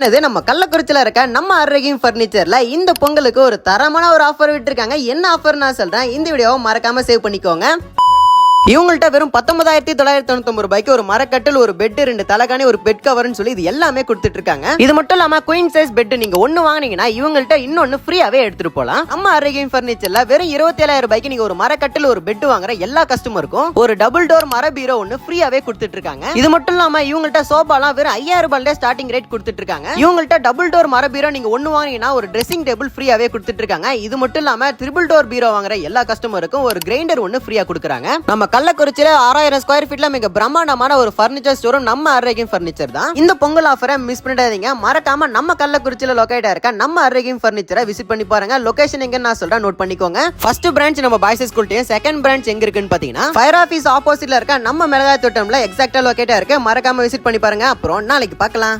நம்ம கள்ளக்குறிச்சியில இருக்க நம்ம ஆரோக்கியம் பர்னிச்சர்ல இந்த பொங்கலுக்கு ஒரு தரமான ஒரு ஆஃபர் விட்டுருக்காங்க. என்ன ஆஃபர் நான் சொல்றேன், இந்த வீடியோவை மறக்காம சேவ் பண்ணிக்கோங்க. இவங்கள்ட்ட வெறும் 19,999 ரூபாய்க்கு ஒரு மரக்கட்டில், ஒரு பெட், 2 தலகாணி, ஒரு பெட் கவர்னு சொல்லி இது எல்லாமே கொடுத்துட்டு இருக்காங்க. இது மட்டும் இல்லாம குயின் சைஸ் பெட் நீங்க ஒன்னு வாங்குனீங்கன்னா இவங்கள்ட்ட இன்னொன்னு ஃப்ரீயாவே எடுத்துட்டு போலாம். நம்ம ஆரோக்கியம் பர்னிச்சர்ல வெறும் 27,000 ரூபாய்க்கு நீங்க ஒரு மரக்கட்டில், ஒரு பெட் வாங்குற எல்லா கஸ்டமருக்கும் ஒரு டபுள் டோர் மர பீரோ ஒன்னு ஃப்ரீயாவே கொடுத்துட்டு இருக்காங்க. இது மட்டும் இல்லாம இவங்கள்ட்ட சோபாலாம் வெறும் 5,000 ரூபாயில ஸ்டார்டிங் ரேட் கொடுத்துட்டு இருக்காங்க. இவங்கள்ட்ட டபுள் டோர் மர பீரோ நீங்க ஒன்னு வாங்குனீங்கன்னா ஒரு ட்ரெஸ்ஸிங் டேபிள் ஃப்ரீயாவே கொடுத்துட்டு இருக்காங்க. இது மட்டும் இல்லாம ட்ரிபிள் டோர் பீரோ வாங்குற எல்லா கஸ்டமருக்கும் ஒரு கிரைண்டர் ஒன்னு ஃப்ரீயா கொடுக்குறாங்க. நம்ம கள்ளக்குறிச்சியில 6,000 ஸ்கொயர் ஃபீட்ல மிக பிரம்மாண்டமான ஒரு பர்னிச்சர் ஸ்டோரும் நம்ம ஆரோக்கியம் பர்னிச்சர் தான். இந்த பொங்கல் ஆஃபரை மிஸ் பண்ணிடாதீங்க. மறக்காம நம்ம கள்ளக்குறிச்சியில லொகேட்டா இருக்க நம்ம ஆரோக்கியம் பர்னிச்சரை விசிட் பண்ணி பாருங்க. லொகேஷன் எங்க நான் சொல்றேன், நோட் பண்ணிக்கோங்க. ஃபர்ஸ்ட் பிரான்ச் நம்ம பாய்ஸ் ஸ்கூல்டையும், செகண்ட் பிரான்ச் எங்க இருக்குன்னு பாத்தீங்கன்னா ஃபயர் ஆபீஸ் ஆப்போசிட்ல இருக்க நம்ம மிளகாய் தோட்டம்ல எக்ஸாக்ட்டா லொகேட்டா இருக்கு. மறக்காம விசிட் பண்ணி பாருங்க. அப்புறம் நாளைக்கு பார்க்கலாம்.